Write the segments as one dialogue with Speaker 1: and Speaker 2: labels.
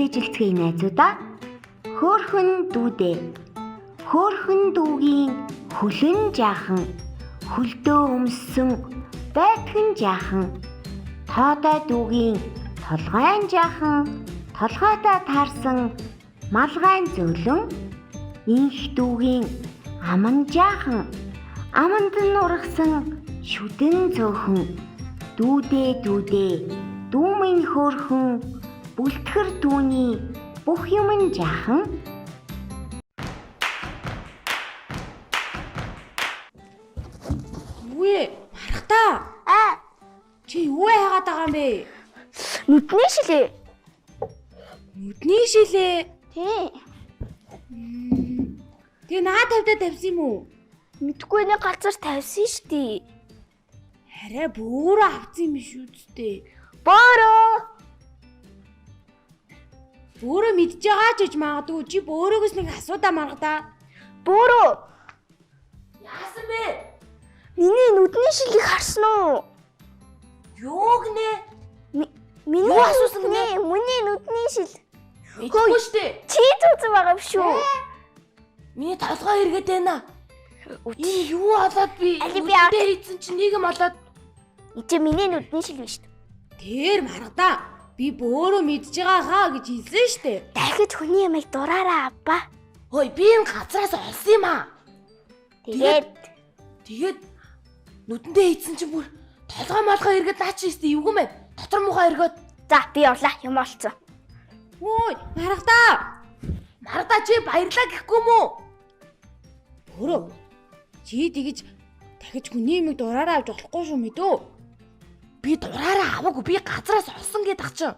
Speaker 1: ээжилцгээе найзуудаа. Хөөрхөн дүүдээ. Хөөрхөн дүүгийн хөлн жаахан, хөлдөө өмссөн байтган жаахан. Тоотой дүүгийн толгойн жаахан, толгойтой таарсан малгайн зөөлөн. Инх дүүгийн аман жаахан, аманд нь ургасан шүдэн цөөхөн. Дүүдээ дүүдээ, дүү минь хөөрхөн, бүлтгэр дүүний бүх юм нь жаахан.
Speaker 2: Үе, мархтаа. Чи юу яагаад байгаа юм бэ?
Speaker 3: Нүдний шилээ.
Speaker 2: Нүдний шилээ.
Speaker 3: Тий.
Speaker 2: Тэгээ наа тавьдаа тавьсан юм уу?
Speaker 3: Мэдгүй нэг газар тавьсан штий.
Speaker 2: Арай бөөрө авсан юм биш үсттэй.
Speaker 3: Бөөрөө.
Speaker 2: Бөөрө мэдж байгаа ч гэж магадгүй. Чи бөөрөөс нэг асуудаа маргадаа.
Speaker 3: Бөөрөө.
Speaker 2: Яасан бэ?
Speaker 3: Миний нүдний шилийг харсан уу?
Speaker 2: Юу гинэ?
Speaker 3: Миний
Speaker 2: Юу асуусан гинэ?
Speaker 3: Миний нүдний шил.
Speaker 2: Мэдгүй штэ.
Speaker 3: Чи зүүцэн байгаа биш үү?
Speaker 2: Миний толгой эргээд байна. Энэ юу болоод би
Speaker 3: Алибиа.
Speaker 2: нүдээ хийсэн чинь нэг юм болоод
Speaker 3: Ичээ миний нүдний шил биш үү?
Speaker 2: тэр маргадаа. Би бөөрөө мэдж байгаа хаа гэж хэлсэн штэ.
Speaker 3: Дахиж хүний ямыг дураараа авба.
Speaker 2: Хөөе би энэ газраас олсон юм аа. Тэгээд нүдэндээ хийсэн чинь бүр толгой малгай эргээд наа чи өстө эвгүй мэ. Дотор муухай эргээд.
Speaker 3: За би явлаа юм олцсон.
Speaker 2: Ой, маргадаа. Маргадаа чи баярлаа гэхгүй мүү? Бөөрөө. Чи тэгэж дахиж хүний юмыг дураараа авч болохгүй шүү мэдөө. Би дураараа аваагүй би газраас олсон гэдэг чинь.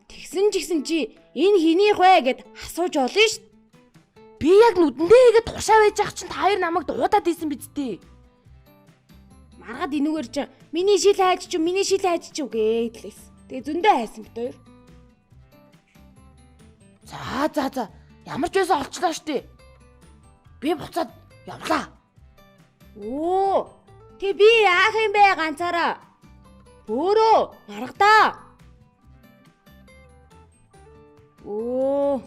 Speaker 2: Тэгсэн ч гэсэн чи энэ хинийх вэ гэд асууж олно шүү. Би яг нүдэндээ игээд тушаа байж ах чинь та хоёр намайг дуудаад ийсэн биз дээ. Маргад энүүгээр чи миний шил хайж ч гэдлээс. Тэгээ зөндөө хайсан бит хоёр. За. Ямар ч байсан олчлаа штэ. Би буцаад явлаа. Оо. Тэг би яах юм бэ ганцаараа? Бөөрөө, маргадаа. Оо.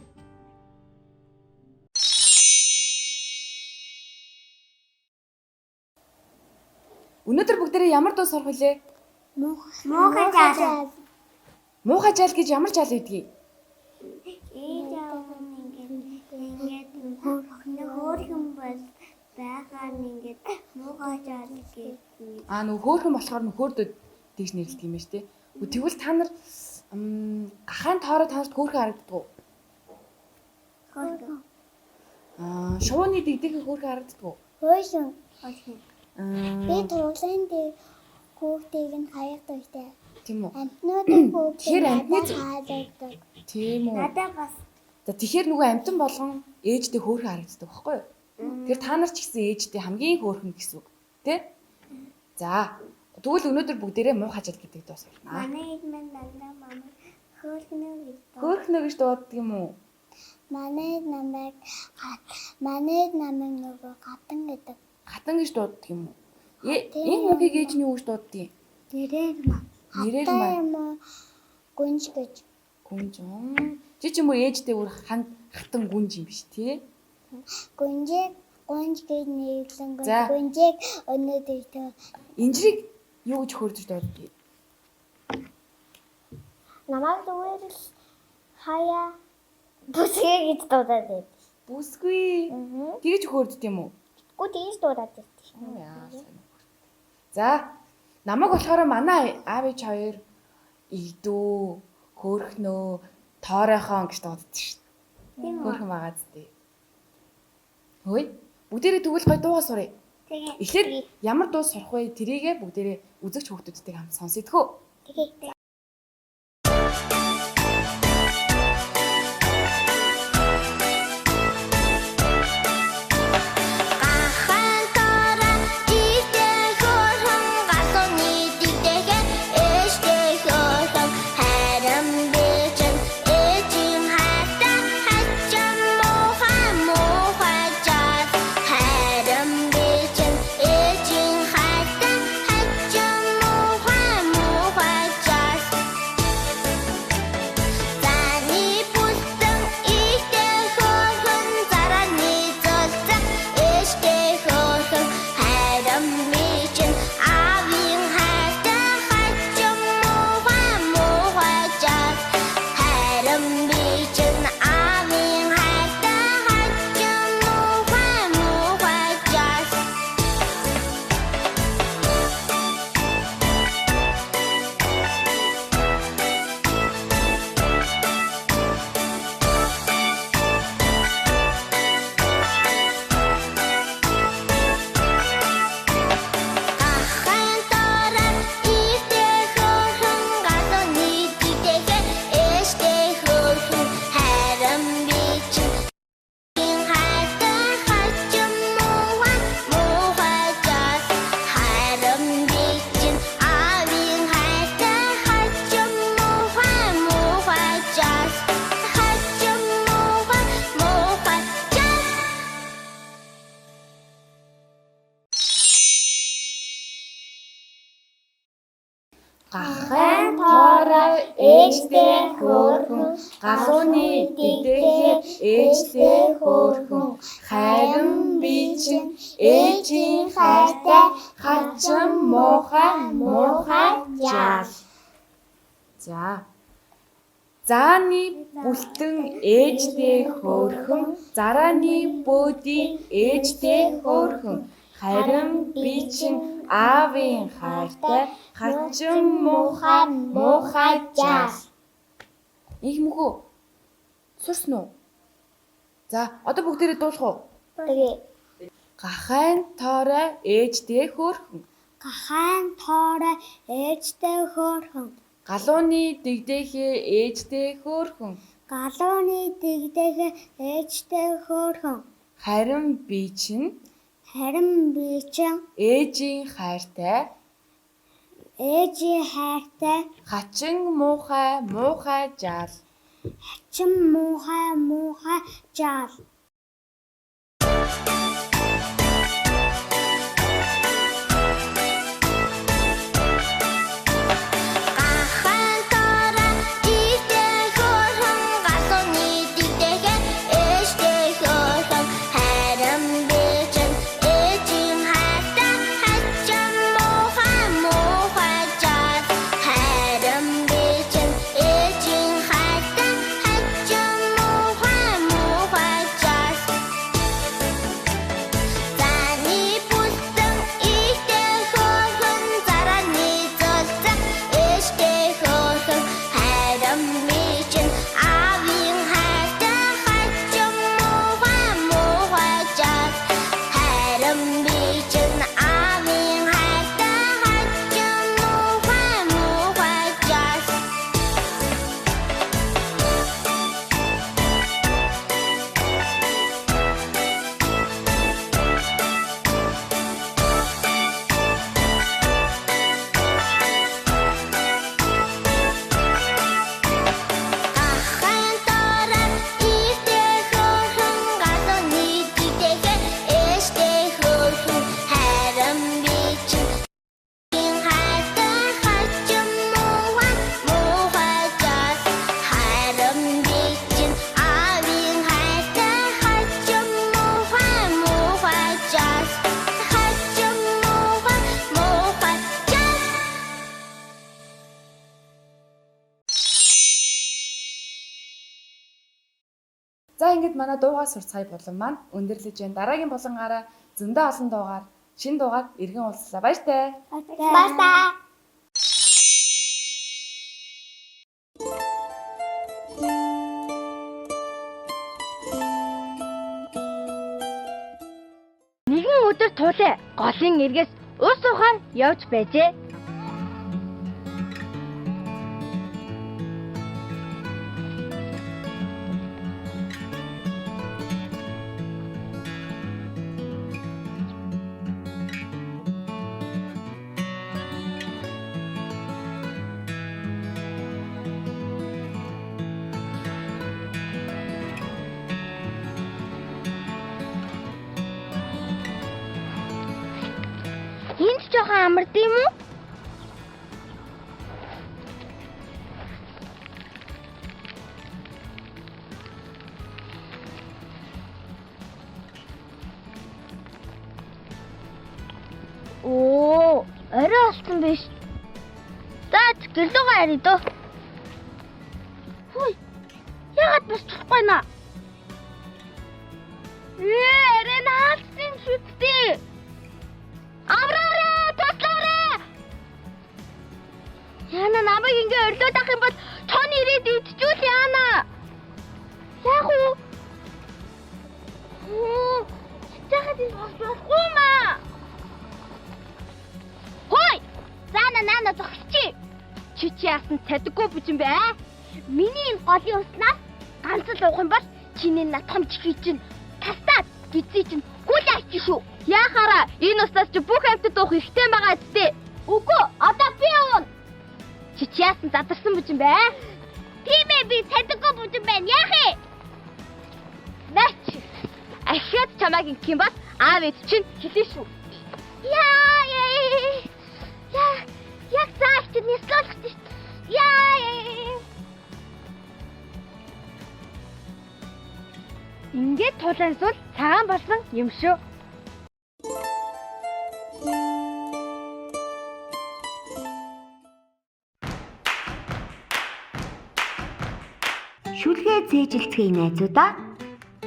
Speaker 2: Өнөөдөр бүгдээрээ ямар дуу сурах вүлээ?
Speaker 3: Муухай жаал.
Speaker 2: Муухай жаал гэж ямар жаал байдгийг?
Speaker 3: Ээж аав нь ингээд хөөрхөн бол байгаа нь ингээд муухай жаал гэж.
Speaker 2: Нөгөө хөөрхөн болохоор нөхөрдөд тэгж нэрлэдэг юм байна шүү дээ. Тэгвэл та нар гахаан тоороо танарт хөөрхөн харагддаг уу?
Speaker 3: Хөөрхөн.
Speaker 2: Шууны дэгдэг хөөрхөн харагддаг уу?
Speaker 3: Хөөрхөн. Би турлын дээр хүүхдийг нь хаягдаг үстэй.
Speaker 2: Тийм үү?
Speaker 3: Амтнуудын хүүхдийг
Speaker 2: Тэгэхээр амтны
Speaker 3: хаягдаг.
Speaker 2: Тийм үү?
Speaker 3: Надад бас.
Speaker 2: За тэгэхээр нөгөө амтан болгон ээжтэй хөөрхөн харагддаг байхгүй юу? Тэгэхээр та нар ч гэсэн ээжтэй хамгийн хөөрхөн гэсэн үг. Тэ? За. Тэгвэл өнөөдөр бүгдээрээ муухай жаал гэдэг дуу сурнаа.
Speaker 3: Манай эдмэн дандаа мамаа хөөрхнөө гэж.
Speaker 2: Хөөрхнөө гэж дууддаг юм уу?
Speaker 3: Манай намайг нөгөө гатан гэдэг.
Speaker 2: Хатан гэж дууддаг юм уу? Энэ үгийг ээж нь юу гэж дууддаг юм? Нэрээр маа.
Speaker 3: Гүнж гэж.
Speaker 2: Гүнж. Чи ч юм уу ээжтэй бүр хатан гүнж юм биш тий?
Speaker 3: Гүнж гэж нэрлэн
Speaker 2: За.
Speaker 3: гүнжийг өнөөдөр төө.
Speaker 2: Инжирийг юу гэж хөөрдөж дууддаг?
Speaker 3: Намайг зүгээр л хаяа бүсгээ гэж дуудаад байд.
Speaker 2: Бүсгүй. Тэгэж хөөрдөд юм уу?
Speaker 3: Гүт ийж дуудаад байд.
Speaker 2: За. Намайг болохоор манай аав ээж хоёр игдүү, хөөрхнөө, тооройхон гэж дууддаг шүү дээ. Хөөрхөн байгаа зү. Хөөе. Бүгдээрээ тэгвэл гой дуугаа сурыг.
Speaker 3: Тэгээ.
Speaker 2: Эхлээд ямар дуу сурах вэ? Тэрийгээ бүгдээрээ үзэгч хүүхдүүдтэй хамт сонсъё.
Speaker 3: Тэгээ.
Speaker 2: Гахайн тоорой ээжтэй хөөрхөн галууны дэдэхээ ээжтэй хөөрхөн хайран би чинь ээжийн хайртай хачин муухай жаал. За. Зааны бүлтэн ээжтэй хөөрхөн зарааны бөөдийн ээжтэй хөөрхөн харин би чинь аавын хайртай хачин муухай жаал. Их мөхөө. Сурсан уу? За, одоо бүгдээрээ дуулах уу?
Speaker 3: Тэгээ.
Speaker 2: Гахайн тоорой ээжтэй хөөрхөн.
Speaker 3: Гахайн тоорой ээжтэй хөөрхөн.
Speaker 2: Галууны дэгдэхээ ээжтэй хөөрхөн.
Speaker 3: Галууны дэгдэхээ ээжтэй хөөрхөн.
Speaker 2: Харин би чинь ээжийн хайртай хачин муухай жаал.
Speaker 3: Хачин муухай жаал.
Speaker 2: За ингэж манай дуугаа сурцгаая болон маань өндөрлөж байна. Дараагийн болонгаараа зөндөө олон дуугаар шинэ дуугаар иргэн уулзлаа. Баяртай.
Speaker 3: Баярлалаа.
Speaker 4: Нэгэн өдөр тулаа голын эргээс ус ухаар явж байжээ. Энд жоохон амард юм уу? Оо, орой болсон биш. За, гэлдөөгаа арай дөө. Хүй. Яагаад бас тухгүй наа? Арай наалсан шүттэй. Амраарай, туслаарай. Яна намайг ингээ өрлөөд ах юм бол тон ирээд идчихүүл яана. Яах вэ? Чичээхэд болохгүй маа. Хой! Заана наана зогсчих. Чичи яасан цадаггүй бүжин бэ? Миний энэ голын уснаас ганц л уух юм бол чиний натхамж хий чинь тастаад гизий чинь хүлээч шүү. Яхаараа энэ уснаас чи бүх амьтад уух ихтэй байгаа зү. Үгүй, одоо би уун. Чичи яасан задарсан бүжин бэ? Тийм ээ, би цадаггүй бүжин байна. Яах вэ? Нач. Ахиад чамайг ингэх юм бол аав ээж чинь хэлээ шүү. Яг зааш чи нэслүүлэх чинь. Яа. Ингээд тулаансвал цагаан болсон юм шүү.
Speaker 1: Шүлгээ цээжилцгээе найзуудаа.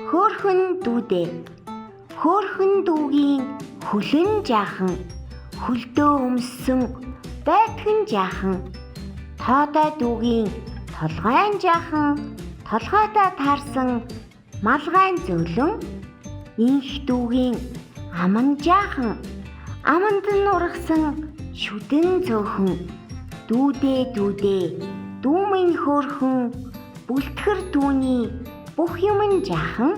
Speaker 1: Хөөрхөн дүүдээ. Хөөрхөн дүүгийн хөлн жаахан, хөлдөө өмссөн байтган жаахан. Тоотой дүүгийн толгойн жаахан, толгойтой таарсан малгайн зөөлөн. Инх дүүгийн аман жаахан, аманд нь ургасан шүдэн цөөхөн. Дүүдээ дүүдээ, дүүмэн хөөрхөн, бүлтгэр дүүний бүх юм нь жаахан.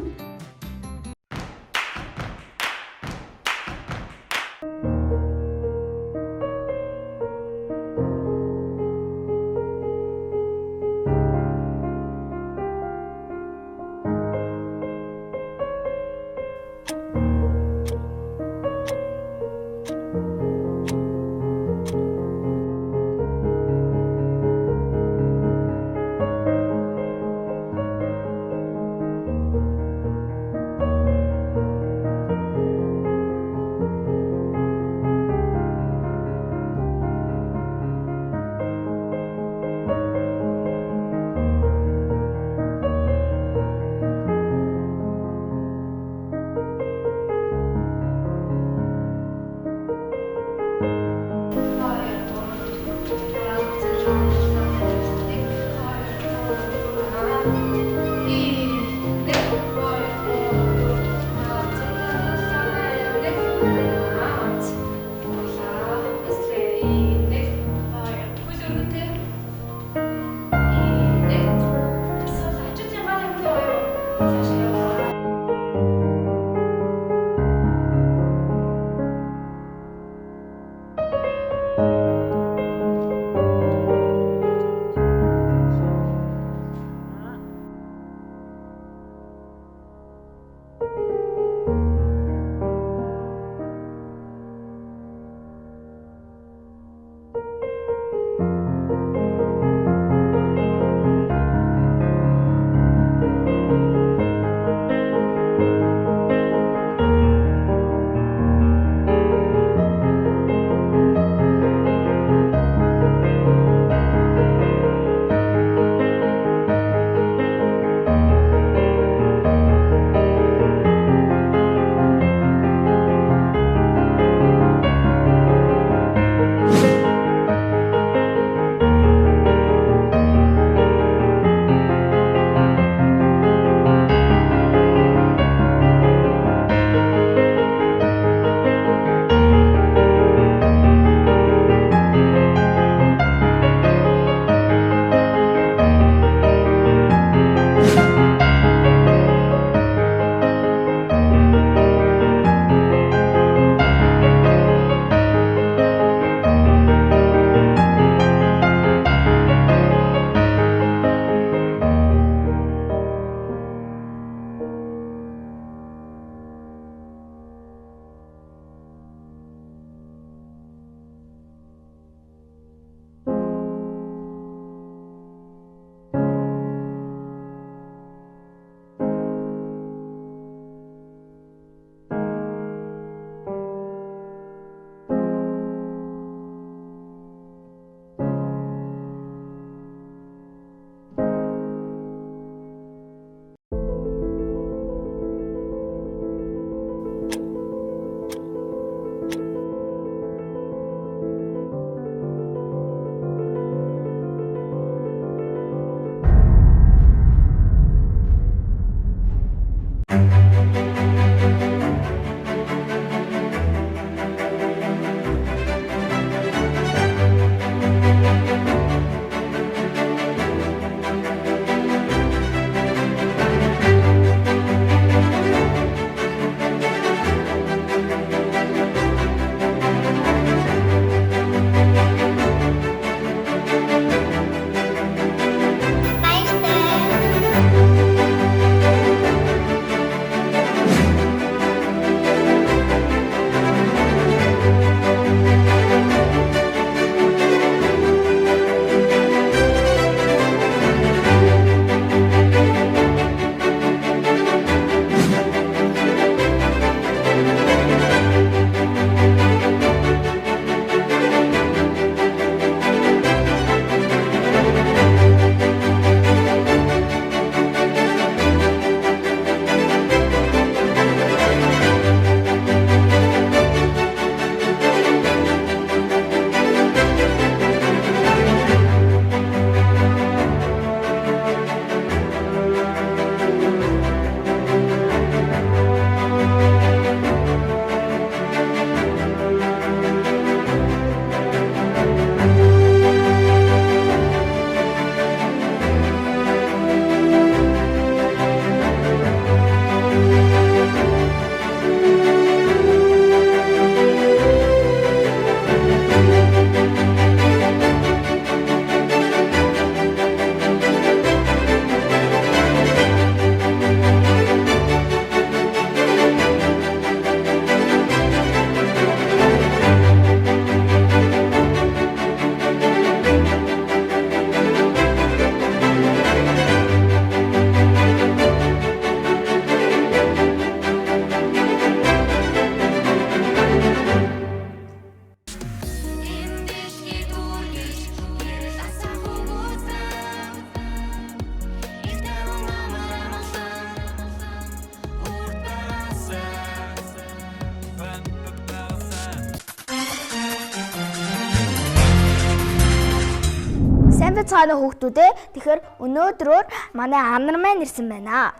Speaker 3: Сайн бацгаана хүүхдүүдээ. Тэгэхээр өнөөдрөөр манай анар маань ирсэн байна.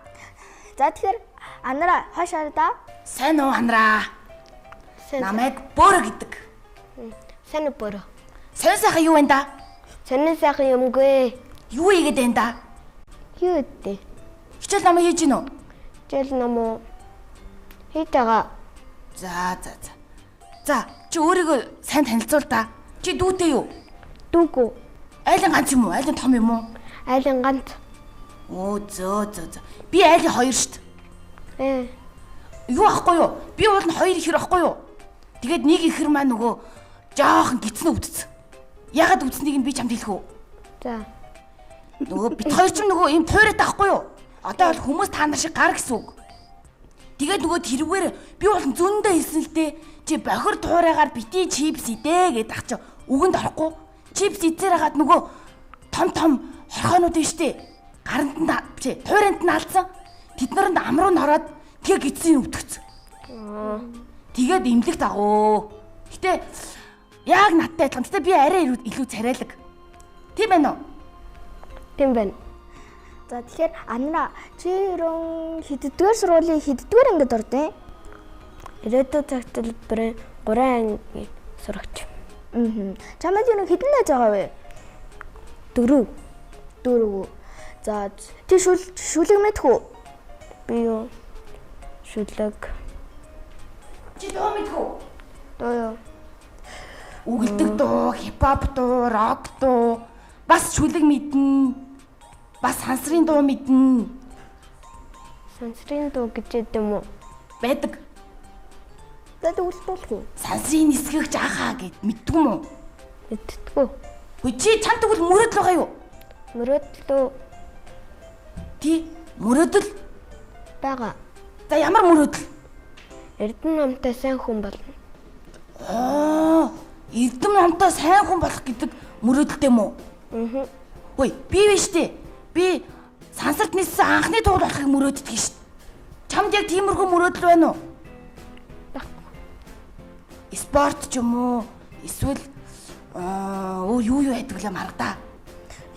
Speaker 3: За тэгэхээр анараа хойш хараа.
Speaker 2: Сайн уу анараа? Намайг Бөөрө гэдэг.
Speaker 3: Сайн уу Бөөрө?
Speaker 2: Сайн сайхан юу вэ да?
Speaker 3: Сонин сайхан юмгүй.
Speaker 2: Юу ийгээд байна да?
Speaker 3: Юу өдөө?
Speaker 2: Хичээл намайг хийж гинөө?
Speaker 3: Жил нам хийтэйга.
Speaker 2: За, чи өөрийгөө сайн танилцуул да. Чи дүүтэй юу?
Speaker 3: Дүүгүү.
Speaker 2: Айлын ганц юм уу? Айлын том юм уу?
Speaker 3: Айлын ганц.
Speaker 2: Оо зөө. Би айлын хоёр штт. Юу ахгүй юу? Би бол нь хоёр ихэр ахгүй юу? Тэгээд нэг ихэр маань нөгөө жоохон гитснэ өвдсөн. Ягаад өвдснийг нь би чамд хэлэх үү?
Speaker 3: За.
Speaker 2: Нөгөө бит хоёр ч нөгөө юм тойроод таахгүй юу? Одоо бол хүмүүс та нар шиг гар гэсэн үг. Тэгээд нөгөө тэрвгээр би бол зөндөө хэлсэн л дээ. Чи бохир туурайгаар бити чипс идэ гэдэг ах чи үгэнд орохгүй. Чипс идсээр хагаад нөгөө том хорхоонууд нь штэ. Гаранд нь туурайнд нь алдсан. Тэд наронд амруу нь ороод тэгээ гидсэн өвдөгцсөн. Тэгээд имлэг дагуу. Гэтэ яг надтай адилхан. Гэтэ би арай илүү царайлаг. Тийм байна уу?
Speaker 3: Тийм байна. За тэгэхээр анараа чи ерөн хэддүгээр сургуулийн хэддүгээр ангид ордیں۔ Ирээдүйн цагтлбарын 3 анги сурагч. Чамд юу хэдэн найз байгаа вэ? 4. За чи шүлэг мэдэх үү? Би юу? Шүлэг.
Speaker 2: Чи дуу мэдэх үү?
Speaker 3: Дуу юу?
Speaker 2: Үгэлдэг дуу, хипхоп дуу, рок дуу, бас шүлэг мэднэ. Бас сансрын дуу мэднэ.
Speaker 3: Сансрын дуу гэж юм уу?
Speaker 2: Байдаг.
Speaker 3: Надад үлдүүлэх үү?
Speaker 2: Сансрын нисгэгч ахаа гэд мэддэг юм уу?
Speaker 3: Мэдтгүү.
Speaker 2: Хөө чи чам тэгвэл мөрөөдөл байгаа юу?
Speaker 3: Мөрөөдөл
Speaker 2: Ти мөрөөдөл
Speaker 3: байгаа.
Speaker 2: За ямар мөрөөдөл?
Speaker 3: Эрдэнэ намтай сайн хүн болно.
Speaker 2: Эрдэм намтай сайн хүн болох гэдэг мөрөөдөлтэй юм уу? Хөөе, би биш дээ. Би сансарт ниссэн анхны туул болохыг мөрөөддөг шít. Чамд яг тиймэрхүү мөрөөдөл байна уу? Спорт ч юм уу? Эсвэл юу байдаг лээ маргадаа.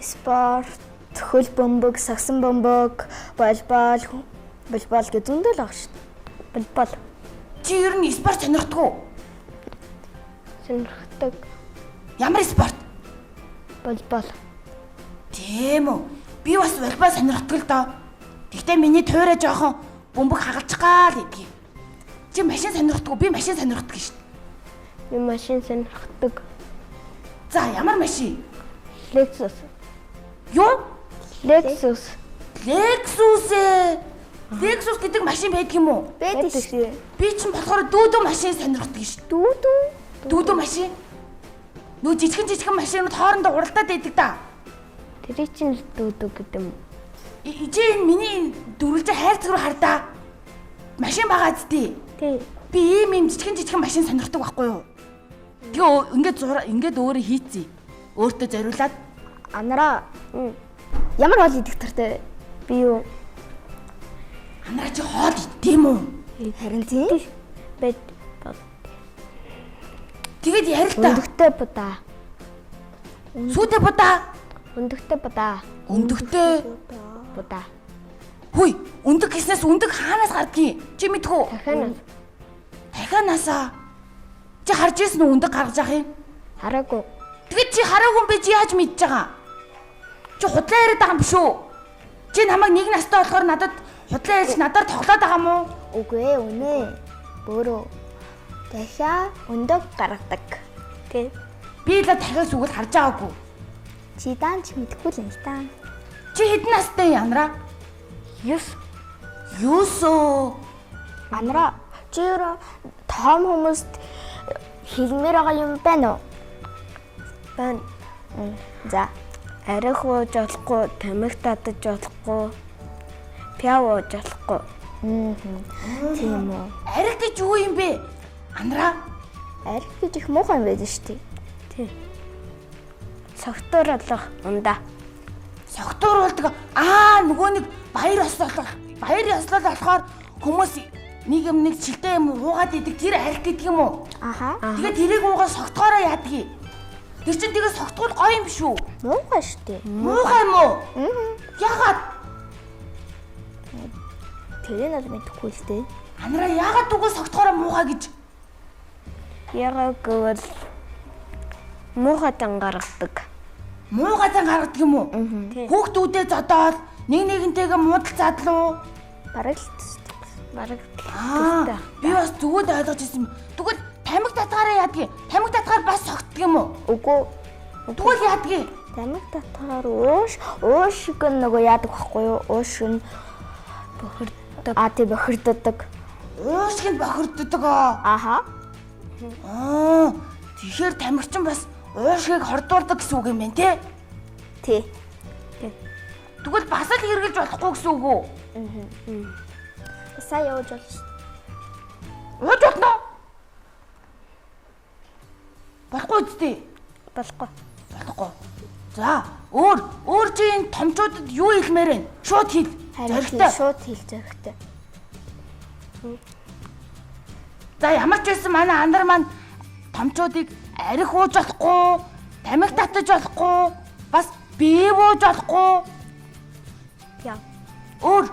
Speaker 3: Спорт, хөл бөмбөг, сагсан бөмбөг, волейбол гэж зөндөө л байгаа шít. Волейбол.
Speaker 2: Чи ер нь спорт сонирхдаг уу?
Speaker 3: Сонирхдаг.
Speaker 2: Ямар спорт?
Speaker 3: Волейбол.
Speaker 2: Тийм үү. Би бас волейбол сонирхдаг л доо. Гэхдээ миний туйраа жоохон бөмбөг хагалчих гал гэдгийг. Чи машин сонирхдаг уу? Би машин сонирхдаг шít.
Speaker 3: Би машин сонирхдаг.
Speaker 2: За, ямар машин?
Speaker 3: Lexus.
Speaker 2: Юу?
Speaker 3: Lexus.
Speaker 2: Lexus гэдэг машин байдаг юм уу?
Speaker 3: Байдаг шүү.
Speaker 2: Би ч болохоор дүүдэн машин сонирхдаг шít. Дүүдэн машин? Нөө жижигхэн машинууд хоорондоо уралдаад байдаг да.
Speaker 3: Тэр чинь дүүдүү гэдэг юм.
Speaker 2: Чи миний дөрвөлж хайрцаг руу хардаа. Машин байгаа зү.
Speaker 3: Тий.
Speaker 2: Би ийм жижигхэн машин сонирхдаг байхгүй юу? Тэгээ ингээд өөрөө хийцээ. Өөртөө зориулаад
Speaker 3: Анараа ямар хоол идэх тартай би юу?
Speaker 2: Анараа чи хоол идэм үү?
Speaker 3: Харин тийм. Бэд.
Speaker 2: Тэгээд ярилтаа.
Speaker 3: Өндөгтэй будаа.
Speaker 2: Сүйтэй будаа.
Speaker 3: Өндөгтэй будаа.
Speaker 2: Өндөгтэй
Speaker 3: Будаа.
Speaker 2: Хүй, өндөг гэснээс өндөг хаанаас гардгийг? Чи мэдэх үү?
Speaker 3: Дахианаас.
Speaker 2: Дахианаасаа. Чи харж ирсэн үү өндөг гаргаж явах юм?
Speaker 3: Хараагүй.
Speaker 2: Тэгэд чи хараагүй юм бэ? Чи яаж мэдж байгаа? Чи худлаа яриад байгаа юм биш үү? Чи намайг нэг настай болохоор надад худлаа ярьж надаар тоглоод байгаа юм уу?
Speaker 3: Үгүй ээ, үнэ. Бөөрөө. Дахиа өндөг гаргадаг. Тэ.
Speaker 2: Би л дахиад сүгэл харж байгаагүй.
Speaker 3: Чи даанч мэдгүй л юм л та.
Speaker 2: Чи хэдэн настай янараа?
Speaker 3: 9. Анараа чи том хүмүүст хэлмээр байгаа юм байна уу? Байна. За. Арих ууж болохгүй, тамхи татаж болохгүй, пяв ууж болохгүй. Тийм үү.
Speaker 2: Арих гэж юу юм бэ? Анараа?
Speaker 3: Арих гэж их муухай юм байдаг шүү дээ. Тийм. Согтуурлах ундаа.
Speaker 2: Согтууруулдаг. Нөгөө нэг баяр ёслол болохоор хүмүүс нэг шилтэй юм уугаад идэг тэр арих гэдэг юм уу?
Speaker 3: Аха.
Speaker 2: Тэгээд тэрийг уугаад согтоороо яадгийг. Тэр чинь тэгээ согтгол гоё юм биш үү?
Speaker 3: Муухай шүү дээ.
Speaker 2: Муухай юм уу? Ягаад?
Speaker 3: Тэгээ нь мэдэхгүй л дээ.
Speaker 2: Анараа ягаад үгүй согтгороо муухай гэж?
Speaker 3: Ягаад гэвэл муухайтай гаргадаг.
Speaker 2: Муугайтай гаргадаг юм уу? Хүүхдүүдээ зодоод нэгнтэйгээ муудал задлуу.
Speaker 3: Бараг л
Speaker 2: Би бас зүгөөд ойлгож ирсэн. Тэгвэл тамиг татгаараа яадгийг? Тамиг татгаар бас согтдог юм уу?
Speaker 3: Үгүй.
Speaker 2: Тэгвэл яадгийг?
Speaker 3: Тамиг татгаар уушиг нөгөө яадаг байхгүй юу? Уушиг нь бохирддаг. Тий бохирддаг.
Speaker 2: Уушиг нь бохирддаг аа. Тэгэхээр тамигчин бас уушгийг хордуулдаг гэсэн үг юм байна те?
Speaker 3: Тий.
Speaker 2: Тэгвэл бас л хэрглэж болохгүй гэсэн үг үү?
Speaker 3: Сая явж болж шүү.
Speaker 2: Ууж болно. Болохгүй үстэй. Болохгүй. За, өөр чи энэ томчуудад юу хэлмээр вэ? Шууд хэл.
Speaker 3: Харин шууд хэл зоригтой.
Speaker 2: За, ямар ч байсан манай андар маань томчуудыг арих ууж болохгүй, тамиг татаж болохгүй, бас бие бууж болохгүй.
Speaker 3: Яа.
Speaker 2: Өөр.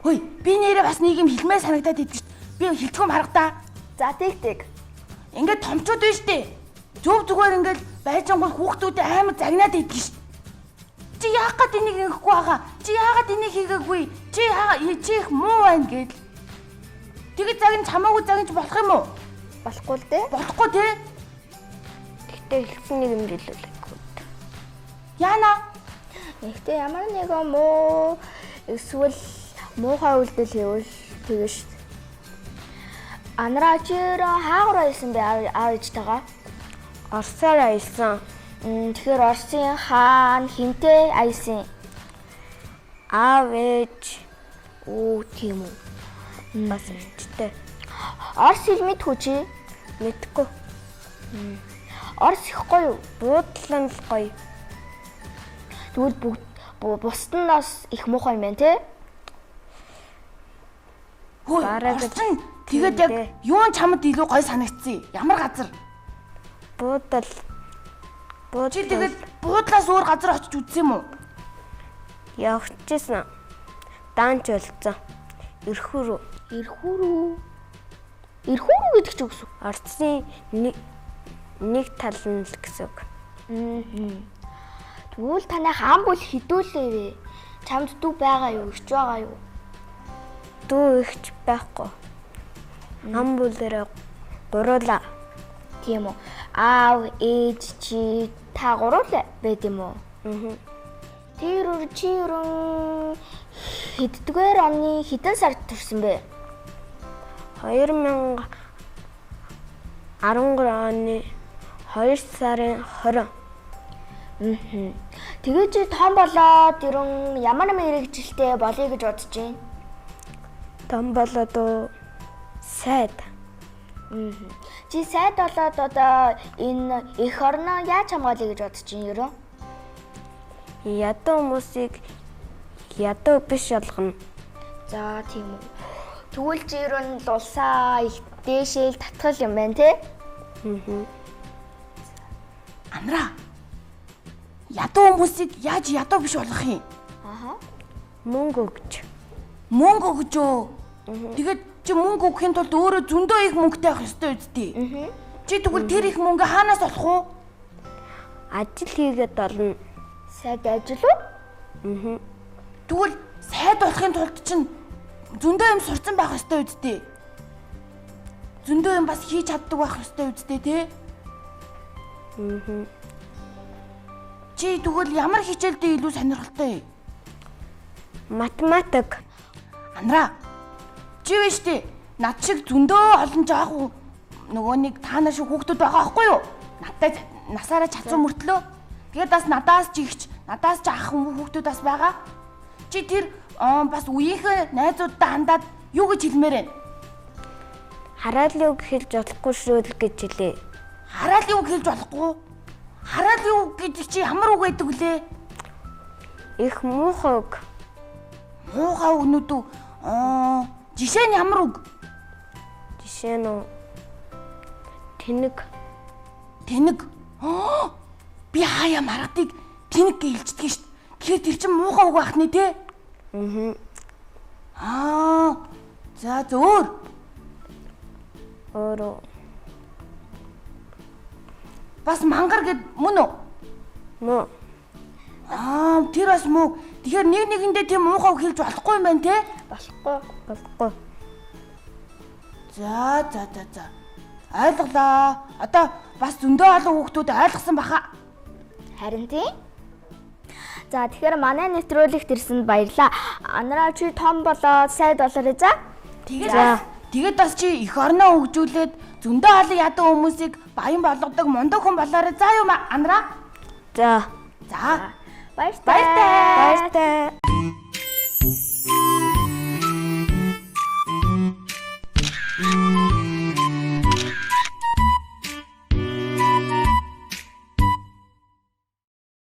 Speaker 2: Хөөе, би нэрээ бас нэг юм хэлмээр санагдаад идэв шүү. Би хэлтгүүм харагдаа.
Speaker 3: За тэг.
Speaker 2: Ингээд томчууд биш дээ. Зөв зүгээр ингээд байжангуй хүүхдүүдэд амар загнаад идэв шүү. Чи яагаад энийг ингэхгүй байгаа? Чи яагаад энийг хийгээгүй? Чи их муу байна гэд. Тэгээд загнаж хамаагүй загнаж болох юм уу?
Speaker 3: Болохгүй л дээ.
Speaker 2: Болохгүй тий.
Speaker 3: Тэгтээ хэлсэн нэг юм хэлүүлэхгүй.
Speaker 2: Яана.
Speaker 3: Тэгтээ ямар нэгэн муу эсвэл муухай үйлдэл хийвэл тэгэж шүү. Анараа чирөө хаагур байсан бэ аав ээжтэйгээ? Орсоор аялсан. Тэгэхээр Орсын хаан хинтээ аялсан? Аав ээж. Тийм үү. Бас ээжтэй. Орс хэл мэдгүй чи? Мэдгүй. Орс их гоё юу? Буудлан л гоё. Тэгвэл бүгд бусд нь бас их муухай юм байна те?
Speaker 2: Хөөе. Тэгээд яг юун чамд илүү гоё санагдсан? Ямар газар?
Speaker 3: Буудал.
Speaker 2: Чи тэгээд буудлаас өөр газар очиж үзсэн юм уу?
Speaker 3: Явчихсан. Даанч болцсон. Ирхүүрүү. Ирхүүрүү гэдэг чи үгс үү? Орцны нэг тал нь л гэсэн үг. Тэгвэл таны хаан бүл хідүүлээ вэ? Чамд дүү байгаа юу? Ирч байгаа юу? Дүү ихч байхгүй. Хаан бүлээрээ гуруулаа. Тийм үү. Аав, ээж чи та гуруулаа байд юм уу? Тэр чи ерөн хэддгээр оны хэдэн сард төрсөн бэ? 2013 оны 2 сарын 20. Тэгээ чи том болоод ерөн ямар мэрэгжилтэй болъё гэж бодож байна? Том болоод сайд. Чи сайд болоод одоо энэ эх орноо яаж хамгаалъя гэж бодож байна ерөө? Ядуу хүмүүсийг ядуу биш болгоно. За тийм үү. Тэгвэл чи ерөн улсаа их дээшээл татгал юм байна те?
Speaker 2: Амраа. Ядуу хүмүүсийг яаж ядуу биш болгох юм?
Speaker 3: Мөнгө өгч.
Speaker 2: Мөнгө өгч өө. Тэгээд чи мөнгө өгөхийн тулд өөрөө зөндөө их мөнгөтэй авах ёстой үстэй. Чи тэгвэл тэр их мөнгө хаанаас олох вэ? Ажил хийгээд олно.
Speaker 3: Сайд ажил уу?
Speaker 2: Тэгвэл сайд болохын тулд чинь зөндөө юм сурцсан байх ёстой үстэй. Зөндөө юм бас хийж чаддаг байх ёстой үстэй тий? Чи тэгвэл ямар хичээлдээ илүү сонирхолтой?
Speaker 3: Математик.
Speaker 2: Анраа. Чи биш тий. Над шиг зөндөө олон жаахан нөгөө нэг таанаа шиг хүүхдүүд байгаа байхгүй юу? Надтай насаараа чалцсан мөртлөө. Тэгээд бас надаас ч ихч, надаас ч ах хүүхдүүд бас байгаа. Чи тэр бас үеийнхээ найзуудтай хандаад юу гэж хэлмээр вэ?
Speaker 3: Хараалын үг хэлж болохгүй шүү л гэж хэлээ.
Speaker 2: Хараалын үг хэлж болохгүй? Хараалын үг гэдэг чи ямар үг байдаг вүлээ?
Speaker 3: Их муухай үг.
Speaker 2: Муухай үгнүүд үү? Жишээ нь ямар үг?
Speaker 3: Жишээ нь Тэнэг.
Speaker 2: Тэнэг. Би хаяа маргадыг тэнэг гэж хэлчихдэг шүү дээ. Тэгэхээр тэр чинь муухай үг байх нэ те? За өөр.
Speaker 3: Өөрөө.
Speaker 2: Бас мангар гэд мөн үү?
Speaker 3: Мөн.
Speaker 2: Тэр бас муу. Тэгэхээр нэг нэгэндээ тийм муухай үг хэлж болохгүй юм байна те?
Speaker 3: Болохгүй.
Speaker 2: За. Ойлголоо. Одоо бас зөндөө олон хүүхдүүд ойлгосон баха.
Speaker 3: Харин тийм. За тэгэхээр манай нэвтрүүлэгт ирсэнд баярлалаа. Анараа чи том болоод сайд болоорой за.
Speaker 2: Тэгээд бас чи их орноо хөгжүүлээд зөндөө олон ядуу хүмүүсийг баян болгодог мундаг хүн болоорой. За юу анараа?
Speaker 3: За.
Speaker 2: За.
Speaker 3: Баяртай.